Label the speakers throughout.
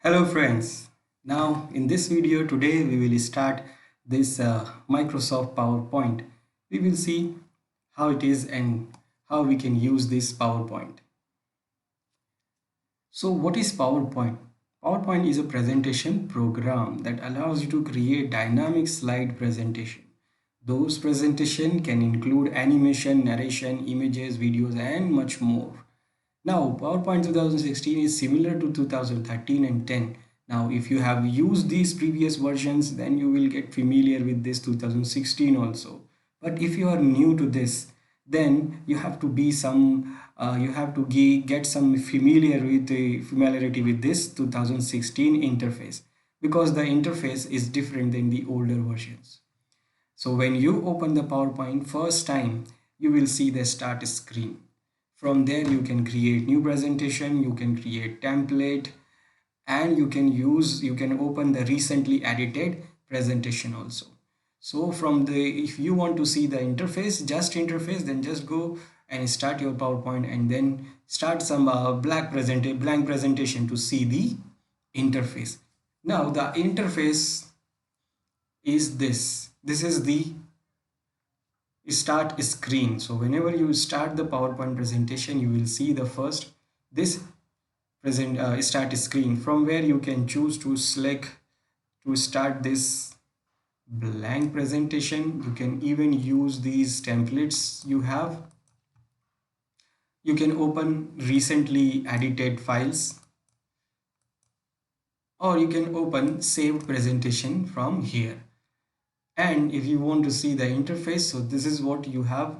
Speaker 1: Hello friends. Now in this video today we will start this Microsoft PowerPoint. We will see how it is and how we can use this PowerPoint. So what is PowerPoint? PowerPoint is a presentation program that allows you to create dynamic slide presentation. Those presentation can include animation, narration, images, videos and much more. Now, PowerPoint 2016 is similar to 2013 and 10. Now, if you have used these previous versions, then you will get familiar with this 2016 also. But if you are new to this, then you have to be you have to get some familiarity with this 2016 interface because the interface is different than the older versions. So when you open the PowerPoint first time, you will see the start screen. From there, you can create new presentation, you can create template, and you can open the recently edited presentation also. So if you want to see the interface, then just go and start your PowerPoint and then start some blank presentation to see the interface. Now the interface is this. This is the start screen. So whenever you start the PowerPoint presentation, you will see the first this start screen from where you can choose to select to start this blank presentation. You can even use these templates you have. You can open recently edited files, or you can open saved presentation from here. And if you want to see the interface, so this is what you have.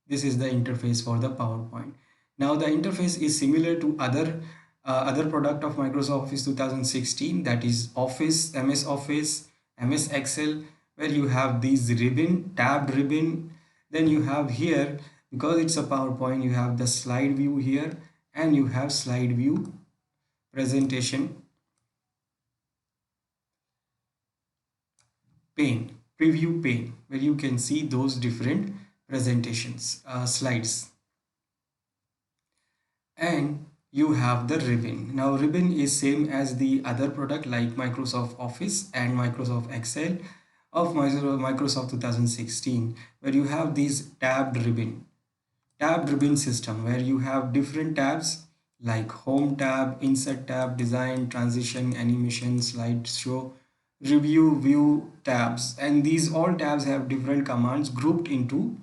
Speaker 1: This is the interface for the PowerPoint. Now the interface is similar to other product of Microsoft Office 2016, that is Office, MS Excel, where you have these tabbed ribbon. Then you have here, because it's a PowerPoint, you have the slide view here, and you have slide view presentation pane, preview pane, where you can see those different presentations slides. And you have the ribbon. Now ribbon is same as the other product like Microsoft Office and Microsoft Excel of Microsoft 2016, where you have these tabbed ribbon system, where you have different tabs like home tab, insert tab, design, transition, animation, slideshow, review, view tabs, and these all tabs have different commands grouped into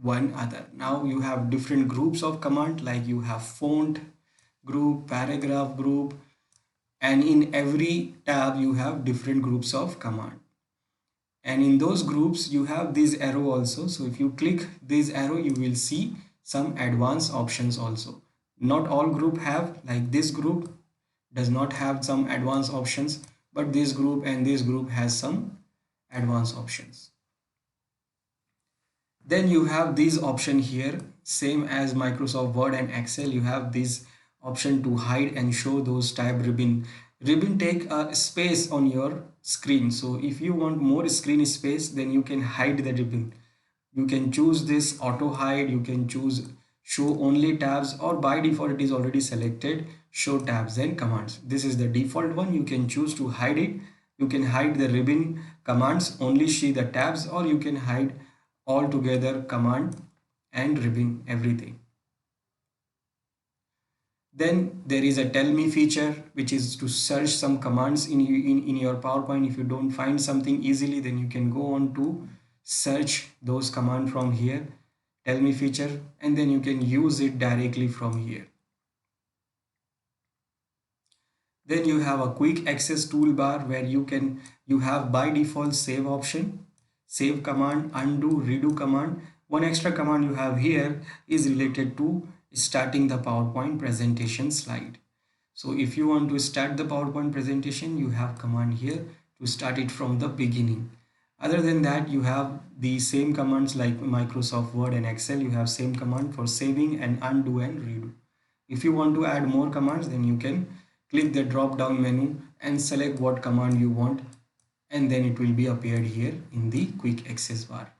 Speaker 1: one other. Now you have different groups of command, like you have font group, paragraph group, and in every tab you have different groups of command. And in those groups you have this arrow also. So if you click this arrow, you will see some advanced options also. Not all group have, like this group does not have some advanced options, but this group and this group has some advanced options. Then you have this option here, same as Microsoft Word and Excel. You have this option to hide and show those tab ribbon take a space on your screen. So if you want more screen space, then you can hide the ribbon. You can choose this auto hide, you can choose show only tabs, or by default it is already selected show tabs and commands. This is the default one. You can choose to hide it. You can hide the ribbon commands, only see the tabs, or you can hide altogether command and ribbon everything. Then there is a tell me feature, which is to search some commands in your PowerPoint. If you don't find something easily, then you can go on to search those commands from here, tell me feature, and then you can use it directly from here. Then you have a quick access toolbar, where you have by default save option, save command, undo, redo command. One extra command you have here is related to starting the PowerPoint presentation slide. So if you want to start the PowerPoint presentation, you have command here to start it from the beginning. Other than that, you have the same commands like Microsoft Word and Excel. You have same command for saving and undo and redo. If you want to add more commands, then you can click the drop down menu and select what command you want, and then it will be appeared here in the quick access bar.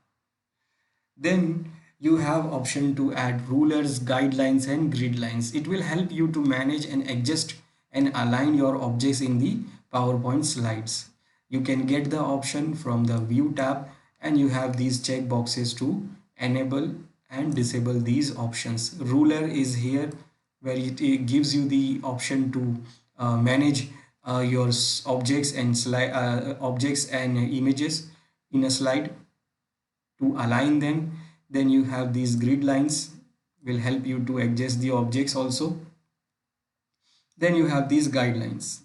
Speaker 1: Then you have option to add rulers, guidelines and grid lines. It will help you to manage and adjust and align your objects in the PowerPoint slides. You can get the option from the view tab, and you have these check boxes to enable and disable these options. Ruler is here where it gives you the option to manage your objects and slide objects and images in a slide to align them. Then you have these grid lines will help you to adjust the objects also. Then you have these guidelines.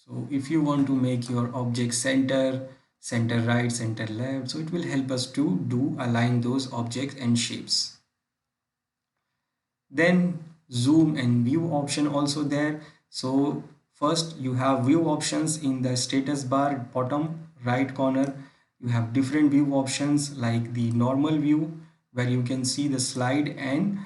Speaker 1: So if you want to make your object center right, center left, so it will help us to do align those objects and shapes. Then zoom and view option also there. So first you have view options in the status bar bottom right corner. You have different view options like the normal view where you can see the slide and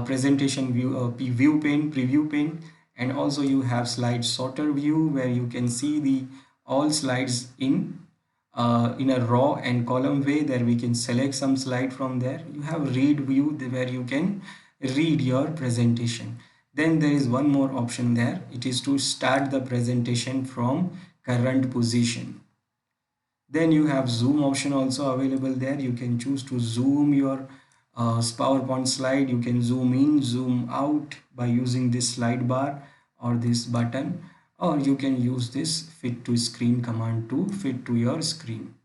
Speaker 1: presentation view, view pane, preview pane, and also you have slide sorter view where you can see the all slides in a row and column way. There we can select some slide from there. You have read view where you can read your presentation. Then there is one more option there. It is to start the presentation from current position. Then you have zoom option also available there. You can choose to zoom your PowerPoint slide. You can zoom in, zoom out by using this slide bar or this button, or you can use this fit to screen command to fit to your screen.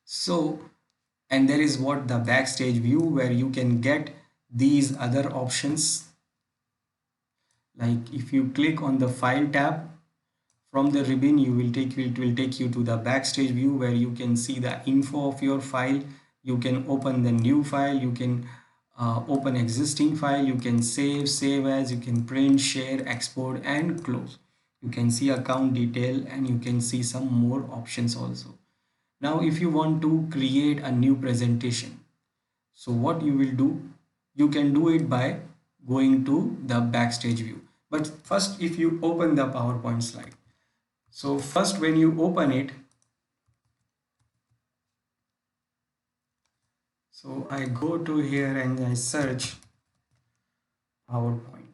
Speaker 1: So, and there is what the backstage view where you can get these other options. Like if you click on the file tab from the ribbon, it will take you to the backstage view where you can see the info of your file. You can open the new file, you can open existing file, you can save as, you can print, share, export and close. You can see account detail and you can see some more options also. Now if you want to create a new presentation, so what you will do, you can do it by going to the backstage view. But first, if you open the PowerPoint slide, so first when you open it, so I go to here and I search PowerPoint.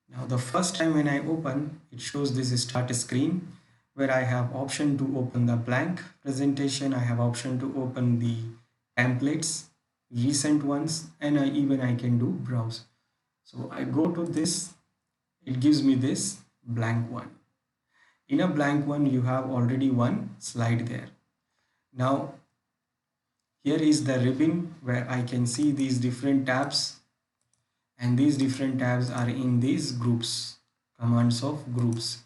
Speaker 1: Now the first time when I open, it shows this start screen where I have option to open the blank presentation. I have option to open the templates, recent ones, and even I can do browse. So I go to this, it gives me this blank one. In a blank one, you have already one slide there. Now here is the ribbon where I can see these different tabs, and these different tabs are in these groups, commands of groups.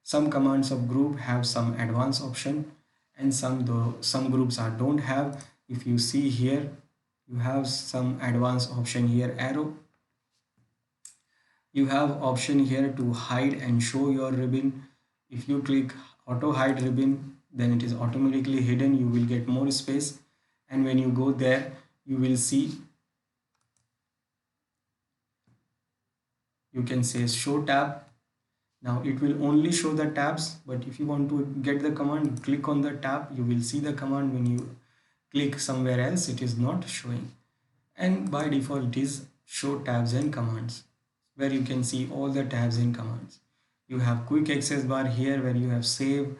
Speaker 1: Some commands of group have some advanced option and some groups are don't have. If you see here, you have some advanced option here, arrow. You have option here to hide and show your ribbon. If you click auto hide ribbon, then it is automatically hidden. You will get more space, and when you go there, you will see, you can say show tab. Now it will only show the tabs, but if you want to get the command, click on the tab, you will see the command. When you click somewhere else, it is not showing, and by default it is show tabs and commands where you can see all the tabs and commands. You have quick access bar here where you have save,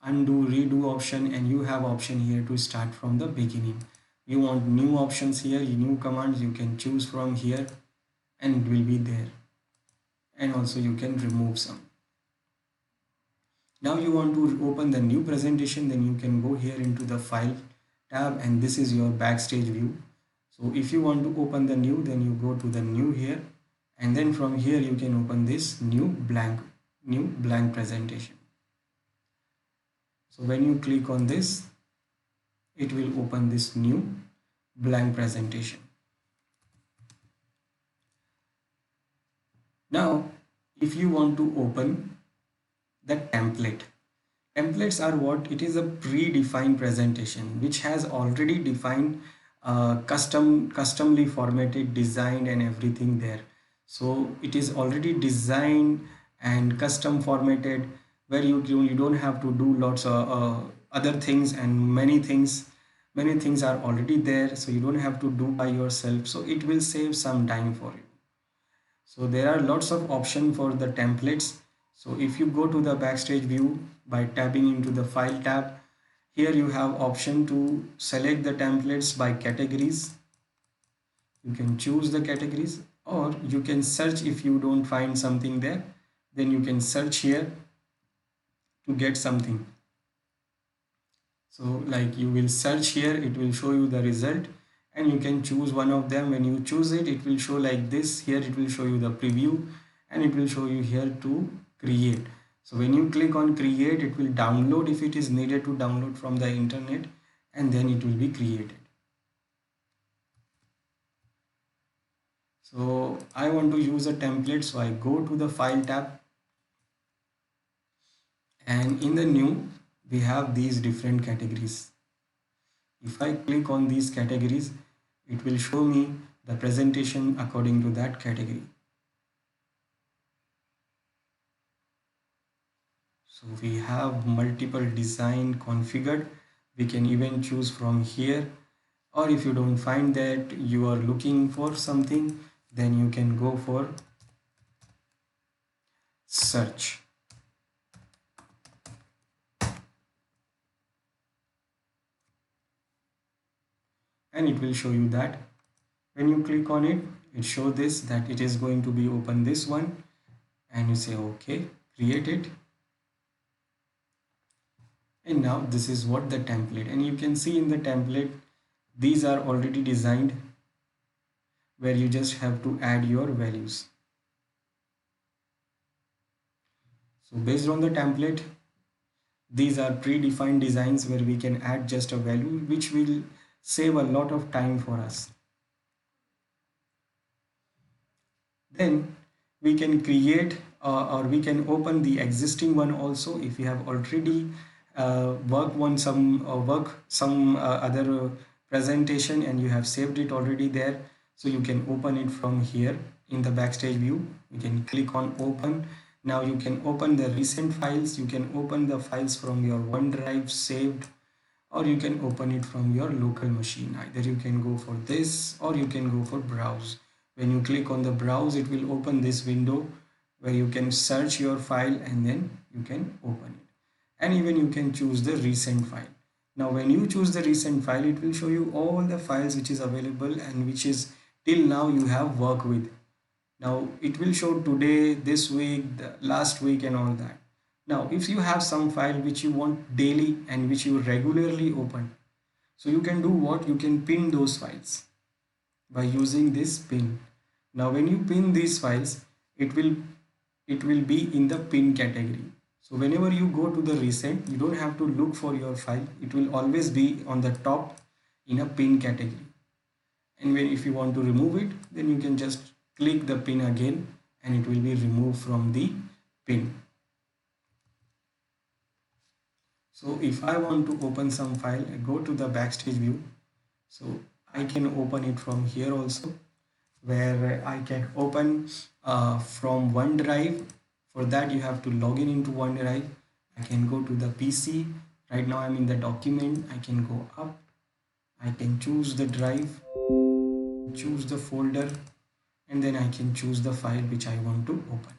Speaker 1: undo, redo option, and you have option here to start from the beginning. You want new options here, new commands, you can choose from here and it will be there, and also you can remove some. Now you want to open the new presentation, then you can go here into the file tab, and this is your backstage view. So if you want to open the new, then you go to the new here, and then from here you can open this new blank presentation. So when you click on this, it will open this new blank presentation. Now if you want to open the templates are what? It is a predefined presentation which has already defined customly formatted, designed and everything there. So it is already designed and custom formatted where you don't have to do lots of other things, and many things are already there, so you don't have to do by yourself, so it will save some time for you. So there are lots of options for the templates. So if you go to the backstage view by tapping into the file tab, here you have option to select the templates by categories. You can choose the categories, or you can search. If you don't find something there, then you can search here to get something. So like you will search here, it will show you the result, and you can choose one of them. When you choose it, it will show like this. Here it will show you the preview, and it will show you here to create. So when you click on create, it will download if it is needed to download from the internet, and then it will be created. So I want to use a template, so I go to the file tab, and in the new we have these different categories. If I click on these categories, it will show me the presentation according to that category. So we have multiple design configured. We can even choose from here, or if you don't find that you are looking for something, then you can go for search, and it will show you that. When you click on it, it shows this that it is going to be open this one, and you say okay, create it. And now this is what the template, and you can see in the template these are already designed, where you just have to add your values. So based on the template, these are predefined designs where we can add just a value, which will save a lot of time for us. Then we can create or we can open the existing one also. If we have already work some other presentation, and you have saved it already there, so you can open it from here. In the backstage view, you can click on open. Now you can open the recent files. You can open the files from your OneDrive saved, or you can open it from your local machine. Either you can go for this, or you can go for browse. When you click on the browse, it will open this window where you can search your file, and then you can open it. And even you can choose the recent file. Now when you choose the recent file, it will show you all the files which is available and which is till now you have worked with. Now it will show today, this week, the last week, and all that. Now if you have some file which you want daily and which you regularly open, so you can do what? You can pin those files by using this pin. Now when you pin these files, it will be in the pin category. So whenever you go to the recent, you don't have to look for your file. It will always be on the top in a pin category. And when if you want to remove it, then you can just click the pin again, and it will be removed from the pin. So if I want to open some file, I go to the backstage view. So I can open it from here also, where I can open from OneDrive. For that you have to log in into OneDrive. I can go to the PC. Right now I'm in the document. I can go up. I can choose the drive, choose the folder, and then I can choose the file which I want to open.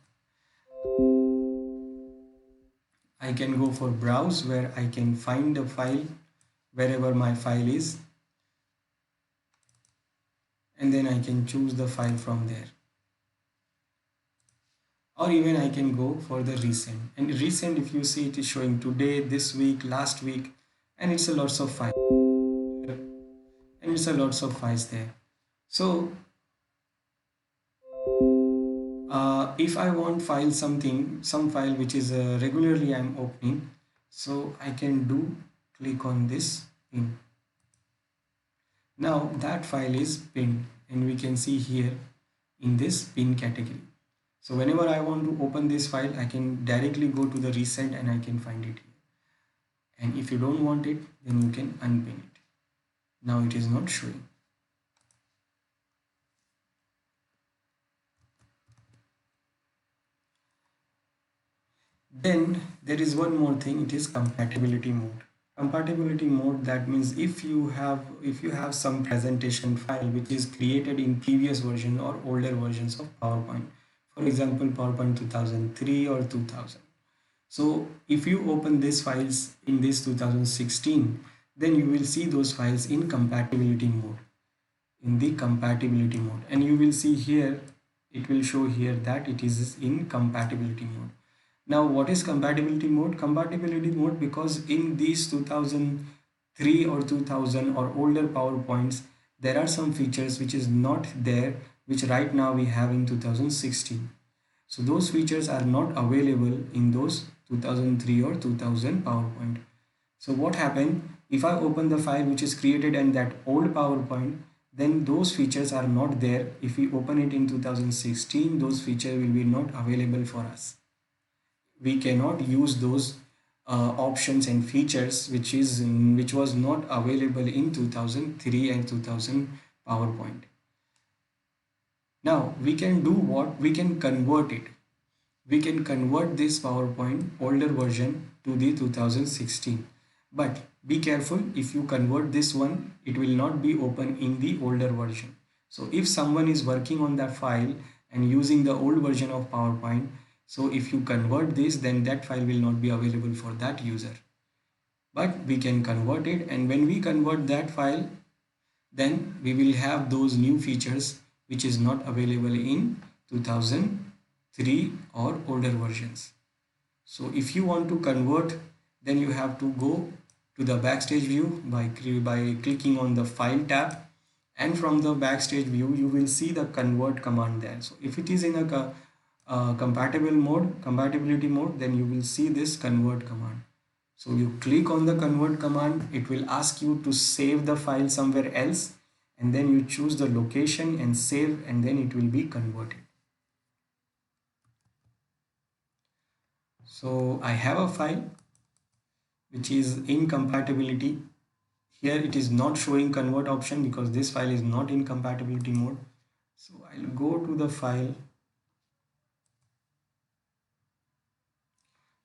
Speaker 1: I can go for browse, where I can find a file wherever my file is, and then I can choose the file from there. Or even I can go for the recent, and recent, if you see, it is showing today, this week, last week, and it's a lots of files, and it's a lots of files there. So if I want file some file which is regularly I'm opening, so I can do click on this pin. Now that file is pinned, and we can see here in this pin category. So whenever I want to open this file, I can directly go to the recent, and I can find it here. And if you don't want it, then you can unpin it. Now it is not showing. Then there is one more thing, it is compatibility mode. Compatibility mode, that means if you have some presentation file which is created in previous version or older versions of PowerPoint. For example, PowerPoint 2003 or 2000. So if you open these files in this 2016, then you will see those files in compatibility mode, and you will see here, it will show here that it is in compatibility mode. Now what is compatibility mode? Compatibility mode, because in these 2003 or 2000 or older PowerPoints, there are some features which is not there, which right now we have in 2016. So those features are not available in those 2003 or 2000 PowerPoint. So what happened if I open the file which is created in that old PowerPoint, then those features are not there. If we open it in 2016, those features will be not available for us. We cannot use those options and features which was not available in 2003 and 2000 PowerPoint. Now we can do what? We can convert it. We can convert this PowerPoint older version to the 2016. But be careful, if you convert this one, it will not be open in the older version. So if someone is working on that file and using the old version of PowerPoint, so if you convert this, then that file will not be available for that user. But we can convert it, and when we convert that file, then we will have those new features which is not available in 2003 or older versions. So if you want to convert, then you have to go to the backstage view by clicking on the file tab, and from the backstage view you will see the convert command there. So if it is in a compatibility mode, then you will see this convert command. So you click on the convert command, it will ask you to save the file somewhere else, and then you choose the location and save, and then it will be converted. So I have a file which is in compatibility. Here it is not showing convert option because this file is not in compatibility mode. So I'll go to the file.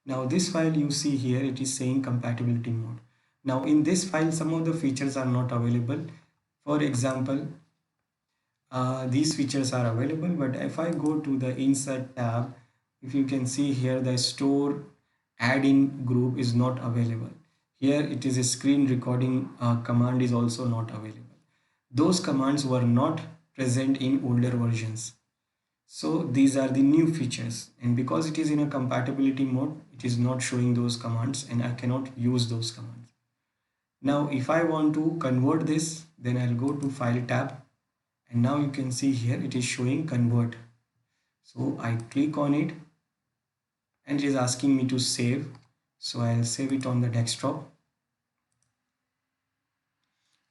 Speaker 1: Now this file you see here, it is saying compatibility mode. Now in this file some of the features are not available. For example, these features are available, but if I go to the insert tab, if you can see here, the store add-in group is not available. Here it is a screen recording command is also not available. Those commands were not present in older versions. So these are the new features, and because it is in a compatibility mode, it is not showing those commands and I cannot use those commands. Now if I want to convert this, then I'll go to file tab, and now you can see here it is showing convert. So I click on it and it is asking me to save. So I'll save it on the desktop.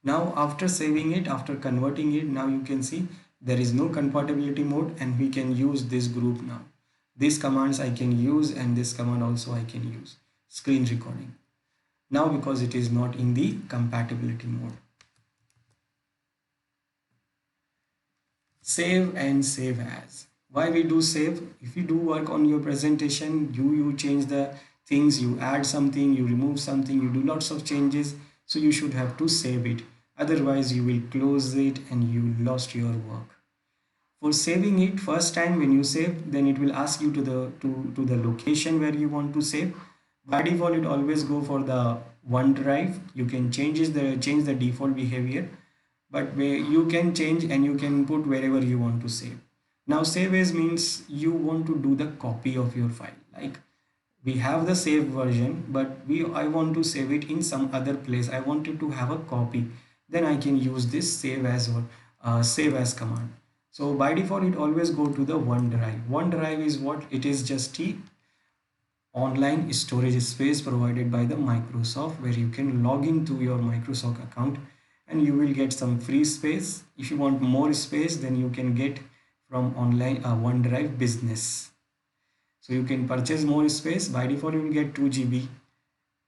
Speaker 1: Now after saving it, after converting it, now you can see there is no compatibility mode and we can use this group now. These commands I can use, and this command also I can use, screen recording. Now because it is not in the compatibility mode. Save and save as. Why we do save? If you do work on your presentation, you change the things, you add something, you remove something, you do lots of changes, so you should have to save it. Otherwise you will close it and you lost your work. For saving it, first time when you save, then it will ask you to the location where you want to save. By default it always go for the OneDrive. You can change the default behavior, but where you can change and you can put wherever you want to save. Now save as means you want to do the copy of your file. Like we have the save version, but I want to save it in some other place. I wanted to have a copy. Then I can use this save as or save as command. So by default it always go to the OneDrive. OneDrive is what? It is just the online storage space provided by the Microsoft, where you can log into your Microsoft account and you will get some free space. If you want more space, then you can get from online OneDrive Business. So you can purchase more space. By default you will get 2 GB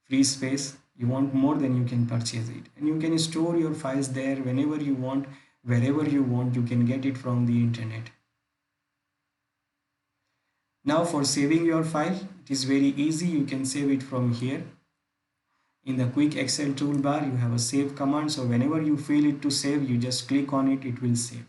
Speaker 1: free space. You want more, then you can purchase it, and you can store your files there whenever you want, wherever you want. You can get it from the internet. Now for saving your file, It is very easy. You can save it from here. In the quick Excel toolbar, you have a save command. So whenever you feel it to save, you just click on it, it will save.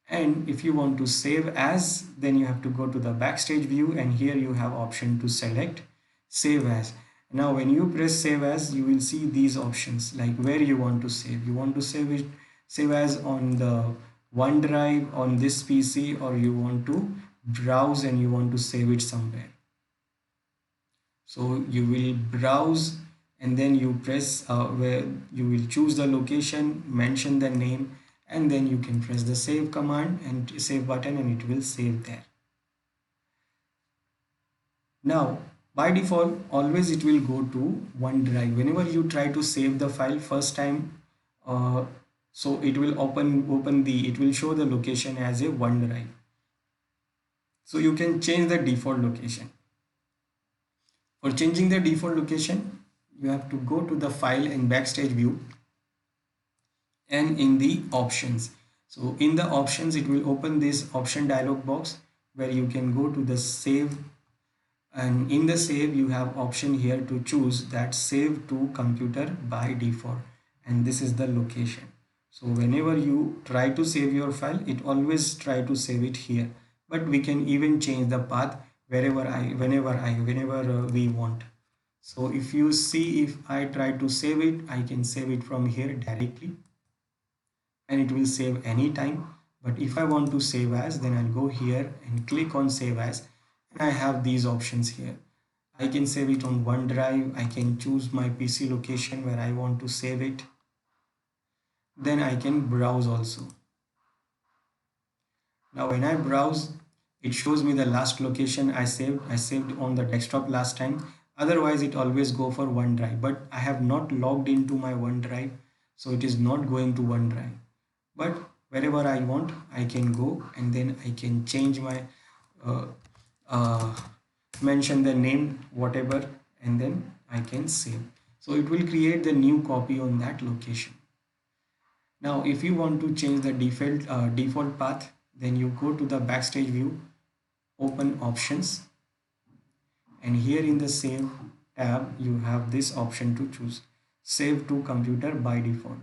Speaker 1: And if you want to save as, then you have to go to the backstage view, and here you have option to select save as. Now when you press save as, you will see these options like where you want to save. You want to save as on the OneDrive on this PC, or you want to browse and you want to save it somewhere. So you will browse, and then you press where you will choose the location, mention the name, and then you can press the save command and save button, and it will save there. Now by default, always it will go to OneDrive. Whenever you try to save the file first time, uh, so it will it will show the location as a OneDrive. So you can change the default location. For changing the default location, you have to go to the file and backstage view, and in the options. So in the options, it will open this option dialog box where you can go to the save, and in the save you have option here to choose that save to computer by default, and this is the location. So whenever you try to save your file, it always try to save it here, but we can even change the path whenever we want. So if you see, if I try to save it, I can save it from here directly, and it will save anytime. But if I want to save as, then I'll go here and click on save as, and I have these options here. I can save it on OneDrive. I can choose my PC location where I want to save it. Then I can browse also. Now when I browse, it shows me the last location I saved. I saved on the desktop last time. Otherwise it always go for OneDrive, but I have not logged into my OneDrive, so it is not going to OneDrive. But wherever I want, I can go, and then I can change my uh, uh, mention the name whatever, and then I can save. So it will create the new copy on that location. Now if you want to change the default path, then you go to the backstage view, open options, and here in the save tab you have this option to choose save to computer by default.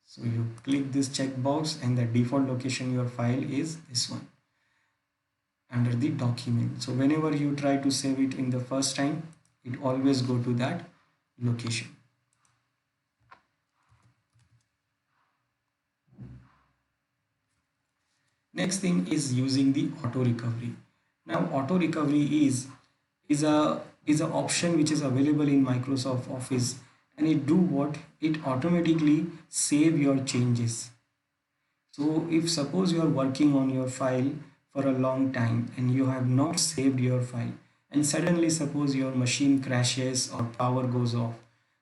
Speaker 1: So you click this checkbox, and the default location your file is this one under the document. So whenever you try to save it in the first time, it always go to that location. Next thing is using the auto recovery. Now auto recovery is a option which is available in Microsoft Office, and it do what? It automatically save your changes. So if suppose you are working on your file for a long time and you have not saved your file, and suddenly suppose your machine crashes or power goes off,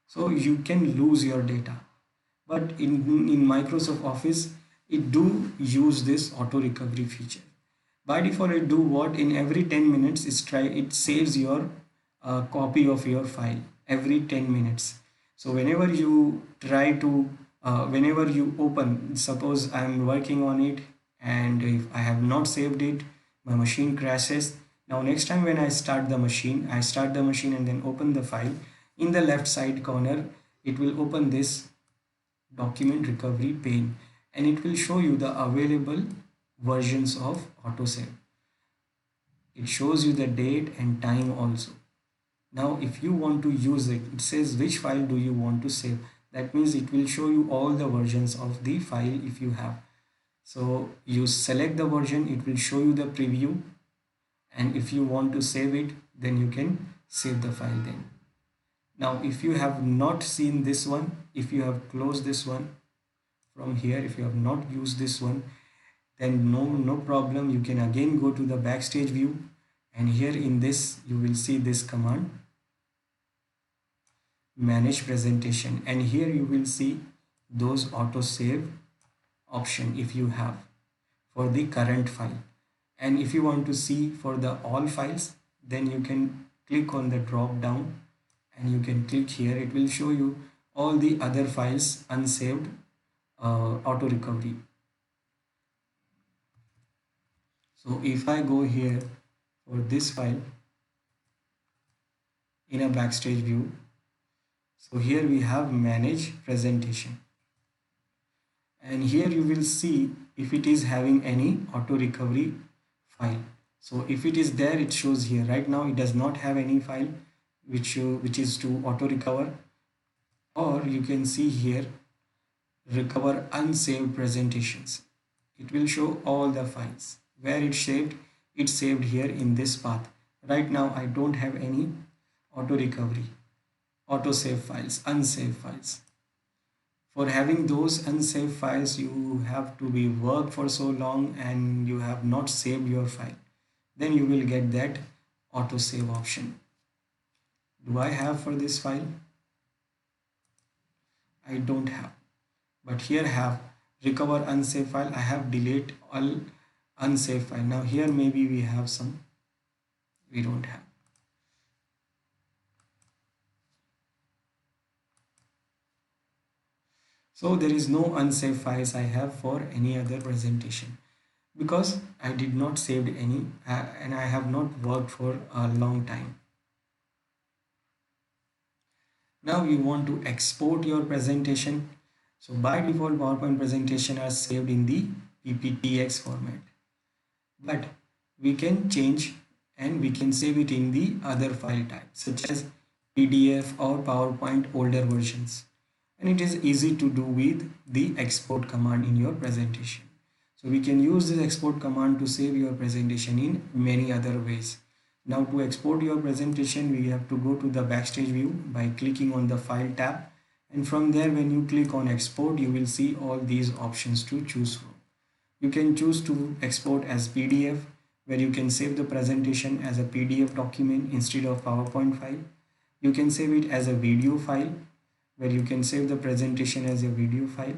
Speaker 1: so you can lose your data. But in Microsoft Office, it do use this auto recovery feature. By default, it do what? In every 10 minutes, it saves your copy of your file every 10 minutes. So whenever you try to whenever you open, suppose I'm working on it, and if I have not saved it, my machine crashes. Now next time when I start the machine, and then open the file. In the left side corner, it will open this document recovery pane, and it will show you the available versions of autosave. It shows you the date and time also. Now if you want to use it, it says which file do you want to save. That means it will show you all the versions of the file if you have. So you select the version, it will show you the preview, and if you want to save it, then you can save the file then. Now if you have not seen this one, if you have closed this one from here, if you have not used this one, then no problem. You can again go to the backstage view, and here in this you will see this command, manage presentation, and here you will see those autosave option if you have for the current file. And if you want to see for the all files, then you can click on the drop down, and you can click here. It will show you all the other files unsaved auto recovery. So if I go here for this file, in a backstage view. So here we have manage presentation, and here you will see if it is having any auto recovery file. So if it is there, it shows here. Right now it does not have any file which is to auto recover. Or you can see here, recover unsaved presentations. It will show all the files where it's saved here in this path. Right now I don't have any auto recovery, auto save files, unsaved files. For having those unsaved files, you have to be work for so long and you have not saved your file. Then you will get that auto save option. Do I have for this file? I don't have. But here I have recover unsaved file. I have delete all unsaved file. Now here maybe we have some, we don't have. So there is no unsaved files I have for any other presentation because I did not saved any and I have not worked for a long time. Now you want to export your presentation. So by default PowerPoint presentation are saved in the PPTX format. But we can change and we can save it in the other file types such as PDF or PowerPoint older versions. And it is easy to do with the export command in your presentation. So we can use this export command to save your presentation in many other ways. Now to export your presentation, we have to go to the backstage view by clicking on the file tab, and from there when you click on export, you will see all these options to choose from. You can choose to export as PDF, where you can save the presentation as a PDF document instead of PowerPoint file. You can save it as a video file, where you can save the presentation as a video file.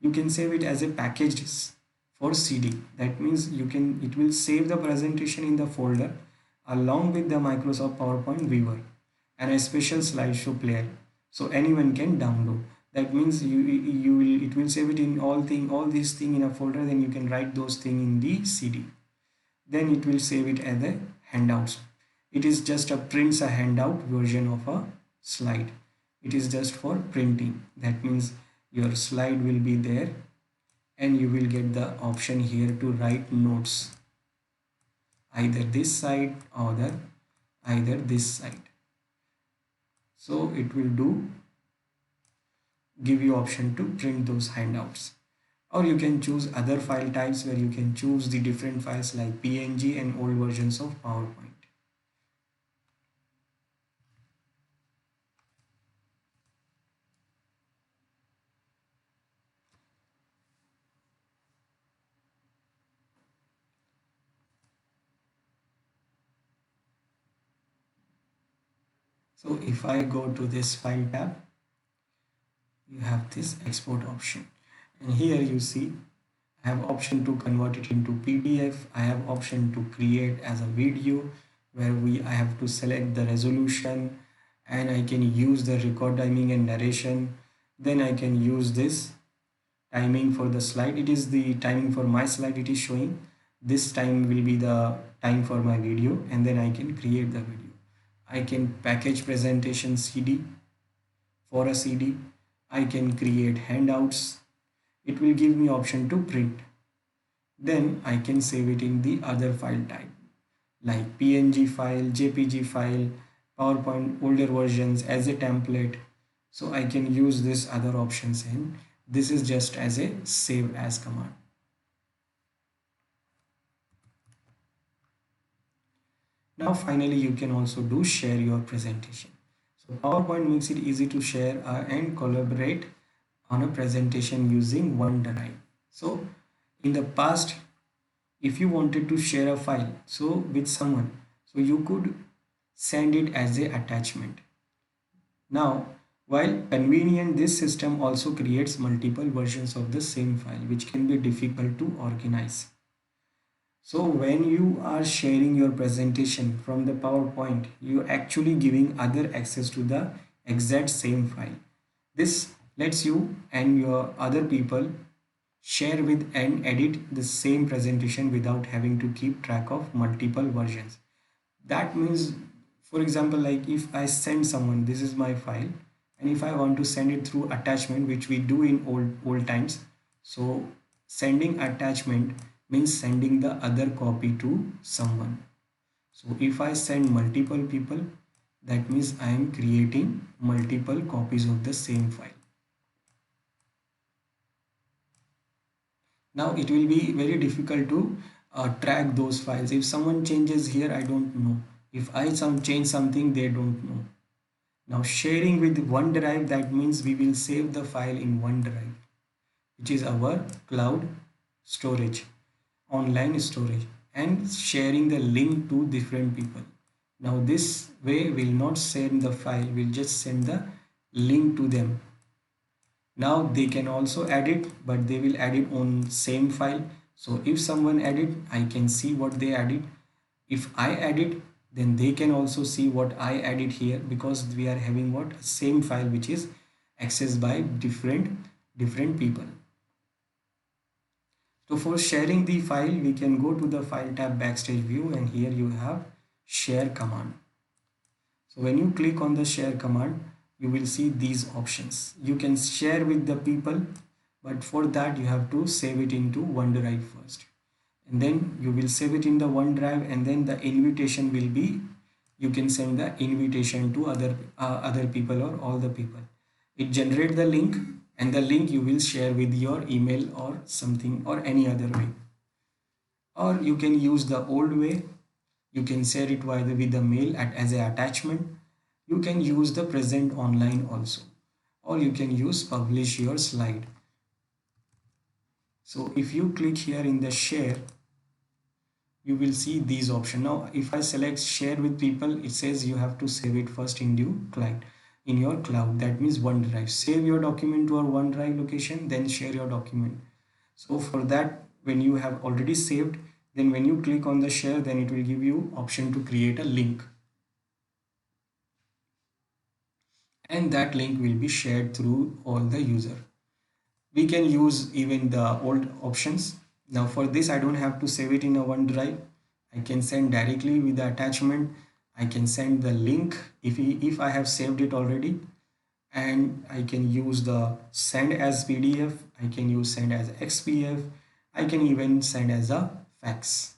Speaker 1: You can save it as a package for CD. That means it will save the presentation in the folder along with the Microsoft PowerPoint viewer and a special slideshow player, so anyone can download. That means it will save it in all these thing in a folder. Then you can write those thing in the CD. Then it will save it as a handouts. It is just a prints a handout version of a slide. It is just for printing. That means your slide will be there and you will get the option here to write notes, either this side or either this side. So it will give you option to print those handouts. Or you can choose other file types where you can choose the different files like PNG and old versions of PowerPoint. So if I go to this file tab, you have this export option, and here you see I have option to convert it into PDF. I have option to create as a video where I have to select the resolution, and I can use the record timing and narration. Then I can use this timing for the slide. It is the timing for my slide it is showing. This time will be the time for my video, and then I can create the video. I can package presentation CD for a CD. I can create handouts. It will give me option to print. Then I can save it in the other file type like PNG file, JPG file, PowerPoint older versions as a template. So I can use this other options, and this is just as a save as command. Now finally you can also do share your presentation. So PowerPoint makes it easy to share and collaborate on a presentation using OneDrive. So in the past, if you wanted to share a file with someone, so you could send it as a attachment. Now while convenient, this system also creates multiple versions of the same file, which can be difficult to organize. So when you are sharing your presentation from the PowerPoint, you are actually giving other access to the exact same file. This lets you and your other people share with and edit the same presentation without having to keep track of multiple versions. That means For example, like if I send someone, this is my file, and if I want to send it through attachment, which we do in old times, so sending attachment means sending the other copy to someone. So if I send multiple people, that means I am creating multiple copies of the same file. Now it will be very difficult to track those files. If someone changes here, I don't know. If I change something, they don't know. Now sharing with OneDrive, that means we will save the file in OneDrive, which is our cloud storage, online storage, and sharing the link to different people. Now this way will not send the file, we'll just send the link to them. Now they can also edit, but they will edit on same file. So if someone edit, I can see what they edit. If I edit, then they can also see what I edit here, because we are having what same file which is accessed by different people. So for sharing the file, we can go to the file tab backstage view, and here you have share command. So when you click on the share command, you will see these options. You can share with the people, but for that you have to save it into OneDrive first. And then you will save it in the OneDrive, and then the invitation will be, you can send the invitation to other people or all the people. It generate the link, and the link you will share with your email or something or any other way. Or you can use the old way. You can share it with the mail as an attachment. You can use the present online also, or you can use publish your slide. So if you click here in the share, you will see these options. Now if I select share with people, it says you have to save it first in your cloud. That means OneDrive. Save your document to our OneDrive location, then share your document. So for that, when you have already saved, then when you click on the share, then it will give you option to create a link, and that link will be shared through all the user. We can use even the old options. Now for this, I don't have to save it in a OneDrive. I can send directly with the attachment. I can send the link if I have saved it already, and I can use the send as PDF. I can use send as XPF. I can even send as a fax.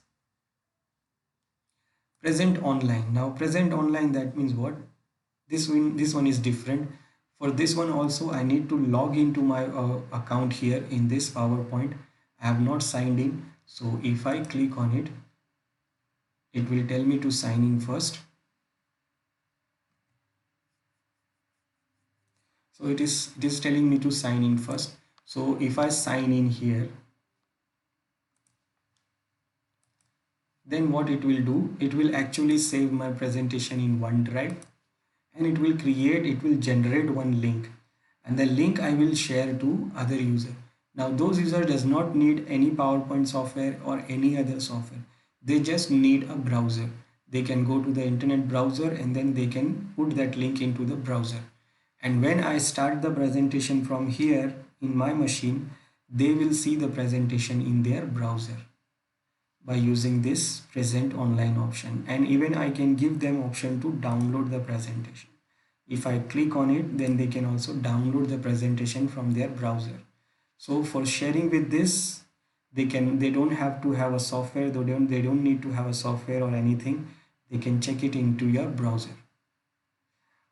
Speaker 1: Present online. Now present online, that means what? This one is different. For this one also, I need to log into my account here in this PowerPoint. I have not signed in, so if I click on it, it will tell me to sign in first. So it is telling me to sign in first. So if I sign in here, then what it will do, it will actually save my presentation in OneDrive, and it will generate one link, and the link I will share to other user. Now those user does not need any PowerPoint software or any other software. They just need a browser. They can go to the internet browser, and then they can put that link into the browser. And when I start the presentation from here in my machine, they will see the presentation in their browser by using this present online option. And even I can give them option to download the presentation. If I click on it, then they can also download the presentation from their browser. So for sharing with this, they don't have to have a software. They don't need to have a software or anything. They can check it into your browser.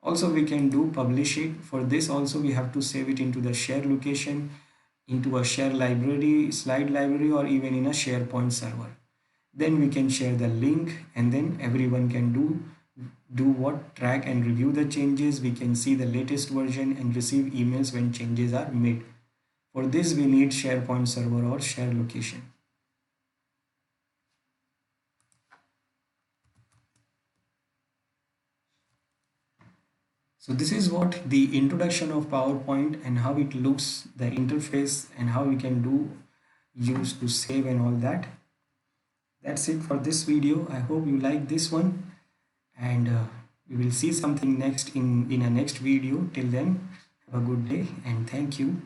Speaker 1: Also we can do publish it. For this also we have to save it into the share location, into a share library, slide library, or even in a SharePoint server. Then we can share the link, and then everyone can do what? Track and review the changes. We can see the latest version and receive emails when changes are made. For this we need SharePoint server or share location. So this is what the introduction of PowerPoint and how it looks, the interface, and how we can use to save and all that. That's it for this video. I hope you like this one, and we will see something next in a next video. Till then, have a good day and thank you.